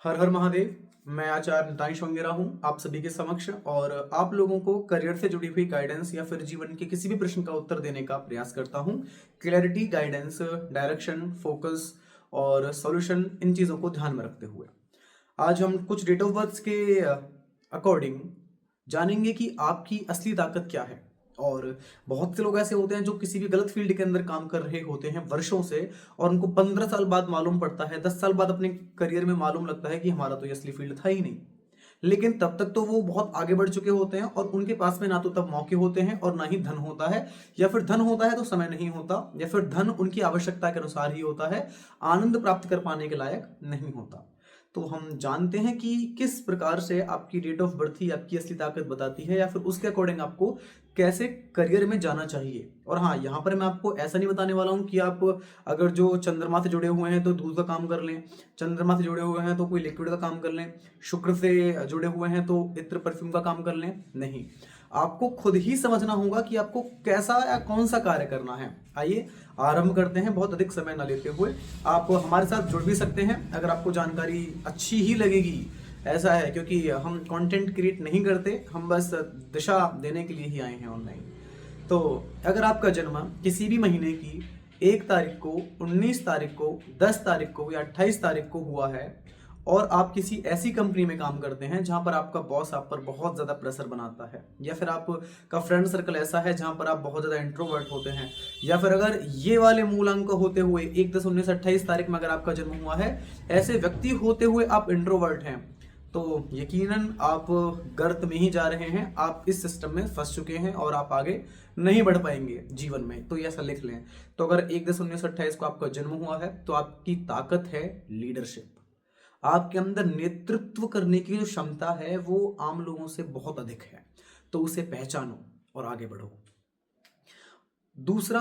हर हर महादेव। मैं आचार्य निताई शोंगेरा हूँ आप सभी के समक्ष और आप लोगों को करियर से जुड़ी हुई गाइडेंस या फिर जीवन के किसी भी प्रश्न का उत्तर देने का प्रयास करता हूँ। क्लैरिटी, गाइडेंस, डायरेक्शन, फोकस और सॉल्यूशन, इन चीज़ों को ध्यान में रखते हुए आज हम कुछ डेट ऑफ बर्थ के अकॉर्डिंग जानेंगे कि आपकी असली ताकत क्या है। और बहुत से लोग ऐसे होते हैं जो किसी भी गलत फील्ड के अंदर काम कर रहे होते हैं वर्षों से, और उनको 15 साल बाद मालूम पड़ता है, 10 साल बाद अपने करियर में मालूम लगता है कि हमारा तो ये असली फील्ड था ही नहीं। लेकिन तब तक तो वो बहुत आगे बढ़ चुके होते हैं और उनके पास में ना तो तब मौके होते हैं और ना ही धन होता है, या फिर धन होता है तो समय नहीं होता, या फिर धन उनकी आवश्यकता के अनुसार ही होता है, आनंद प्राप्त कर पाने के लायक नहीं होता। तो हम जानते हैं कि किस प्रकार से आपकी डेट ऑफ बर्थ ही आपकी असली ताकत बताती है, या फिर उसके अकॉर्डिंग आपको कैसे करियर में जाना चाहिए। और हाँ, यहाँ पर मैं आपको ऐसा नहीं बताने वाला हूँ कि आप अगर जो चंद्रमा से जुड़े हुए हैं तो दूध का काम कर लें, चंद्रमा से जुड़े हुए हैं तो कोई लिक्विड का काम कर लें, शुक्र से जुड़े हुए हैं तो इत्र परफ्यूम का काम कर लें। नहीं, आपको खुद ही समझना होगा कि आपको कैसा या कौन सा कार्य करना है। आइए आरंभ करते हैं बहुत अधिक समय ना लेते हुए। आप हमारे साथ जुड़ भी सकते हैं अगर आपको जानकारी अच्छी ही लगेगी। ऐसा है क्योंकि हम कंटेंट क्रिएट नहीं करते, हम बस दिशा देने के लिए ही आए हैं ऑनलाइन। तो अगर आपका जन्म किसी भी महीने की 1 तारीख को, 19 तारीख को, 10 तारीख को या 28 तारीख को हुआ है, और आप किसी ऐसी कंपनी में काम करते हैं जहां पर आपका बॉस आप पर बहुत ज़्यादा प्रेशर बनाता है, या फिर आपका फ्रेंड सर्कल ऐसा है जहां पर आप बहुत ज़्यादा इंट्रोवर्ट होते हैं, या फिर अगर ये वाले मूलांक होते हुए 1, 10, 19, 28 तारीख में अगर आपका जन्म हुआ है, ऐसे व्यक्ति होते हुए आप इंट्रोवर्ट हैं, तो यकीनन आप गर्त में ही जा रहे हैं। आप इस सिस्टम में फंस चुके हैं और आप आगे नहीं बढ़ पाएंगे जीवन में। तो ये ऐसा लिख लें। तो अगर 1, 10, 19, 28 को आपका जन्म हुआ है तो आपकी ताकत है लीडरशिप। आपके अंदर नेतृत्व करने की जो क्षमता है वो आम लोगों से बहुत अधिक है। तो उसे पहचानो और आगे बढ़ो। दूसरा,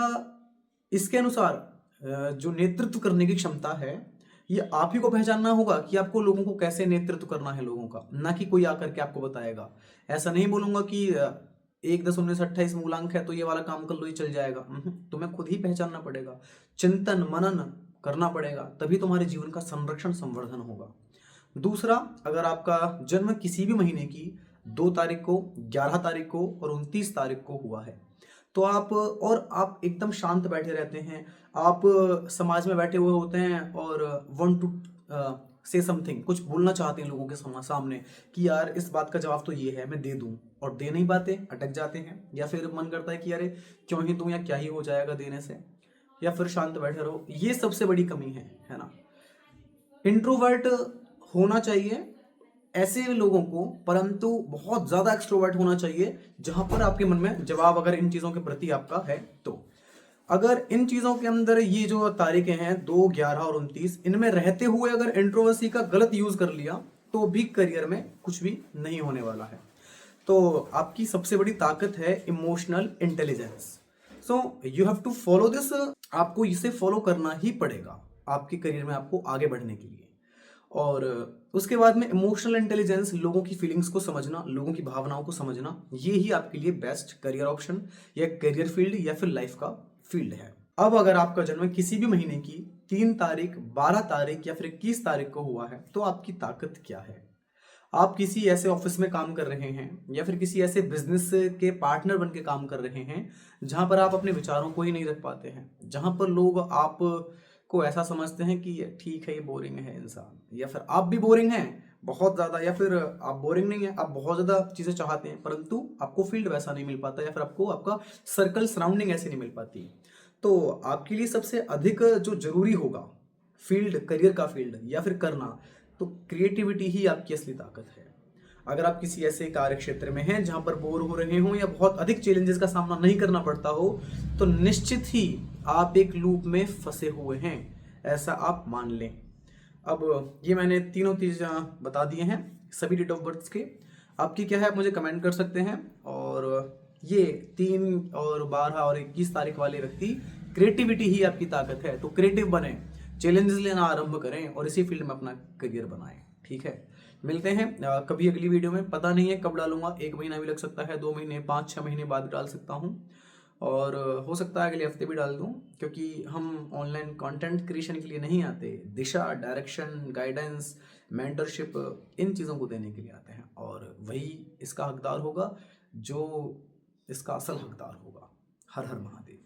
इसके अनुसार जो नेतृत्व करने की क्षमता है, ये आप ही को पहचानना होगा कि आपको लोगों को कैसे नेतृत्व करना है लोगों का, ना कि कोई आकर के आपको बताएगा। ऐसा नहीं बोलूंगा कि 1, 10, 19, 28 मूलांक है तो ये वाला काम कर लो, ये चल जाएगा। तुम्हें खुद ही पहचानना पड़ेगा, चिंतन मनन करना पड़ेगा, तभी तुम्हारे जीवन का संरक्षण संवर्धन होगा। दूसरा, अगर आपका जन्म किसी भी महीने की 2 तारीख को, 11 तारीख को और 29 तारीख को हुआ है, तो आप एकदम शांत बैठे रहते हैं। आप समाज में बैठे हुए होते हैं और वांट टू से समथिंग, कुछ बोलना चाहते हैं लोगों के सामने कि यार इस बात का जवाब तो ये है, मैं दे दूं, और दे नहीं पाते, अटक जाते हैं, या फिर मन करता है कि अरे क्यों ही दूं, या क्या ही हो जाएगा देने से, या फिर शांत बैठे रहो। ये सबसे बड़ी कमी है ना। इंट्रोवर्ट होना चाहिए ऐसे लोगों को, परंतु बहुत ज्यादा एक्सट्रोवर्ट होना चाहिए जहां पर आपके मन में जवाब अगर इन चीजों के प्रति आपका है तो। अगर इन चीजों के अंदर ये जो तारीखें हैं 2, 11 और 29, इनमें रहते हुए अगर इंट्रोवर्सी का गलत यूज कर लिया तो भी करियर में कुछ भी नहीं होने वाला है। तो आपकी सबसे बड़ी ताकत है emotional intelligence. So you have to follow this. आपको इसे फॉलो करना ही पड़ेगा आपके करियर में आपको आगे बढ़ने के लिए। और उसके बाद में इमोशनल इंटेलिजेंस, लोगों की फीलिंग्स को समझना, लोगों की भावनाओं को समझना, ये ही आपके लिए बेस्ट करियर ऑप्शन या करियर फील्ड या फिर लाइफ का फील्ड है। अब अगर आपका जन्म किसी भी महीने की 3 तारीख, 12 तारीख या फिर 21 तारीख को हुआ है तो आपकी ताकत क्या है। आप किसी ऐसे ऑफिस में काम कर रहे हैं या फिर किसी ऐसे बिजनेस के पार्टनर बन के काम कर रहे हैं जहां पर आप अपने विचारों को ही नहीं रख पाते हैं, जहां पर लोग आप को ऐसा समझते हैं कि ये ठीक है, ये बोरिंग है इंसान, या फिर आप भी बोरिंग हैं बहुत ज़्यादा, या फिर आप बोरिंग नहीं है, आप बहुत ज़्यादा चीज़ें चाहते हैं परंतु आपको फील्ड वैसा नहीं मिल पाता, या फिर आपको आपका सर्कल सराउंडिंग ऐसी नहीं मिल पाती। तो आपके लिए सबसे अधिक जो जरूरी होगा फील्ड, करियर का फील्ड या फिर करना, तो क्रिएटिविटी ही आपकी असली ताकत है। अगर आप किसी ऐसे कार्य क्षेत्र में हैं जहां पर बोर हो रहे हो या बहुत अधिक चैलेंजेस का सामना नहीं करना पड़ता हो, तो निश्चित ही आप एक लूप में फंसे हुए हैं, ऐसा आप मान लें। अब ये मैंने तीनों चीज़ बता दिए हैं सभी डेट ऑफ बर्थ के। आपकी क्या है आप मुझे कमेंट कर सकते हैं। और ये 3 और 12 और 21 तारीख वाले व्यक्ति, क्रिएटिविटी ही आपकी ताकत है, तो क्रिएटिव बने, चैलेंजेस लेना आरंभ करें और इसी फील्ड में अपना करियर बनाएं। ठीक है, मिलते हैं कभी अगली वीडियो में। पता नहीं है कब डालूंगा, 1 महीना भी लग सकता है, 2 महीने, 5-6 महीने बाद डाल सकता हूँ, और हो सकता है अगले हफ्ते भी डाल दूँ, क्योंकि हम ऑनलाइन कंटेंट क्रिएशन के लिए नहीं आते। दिशा, डायरेक्शन, गाइडेंस, मेंटरशिप, इन चीज़ों को देने के लिए आते हैं, और वही इसका हकदार होगा जो इसका असल हकदार होगा। हर हर महादेव।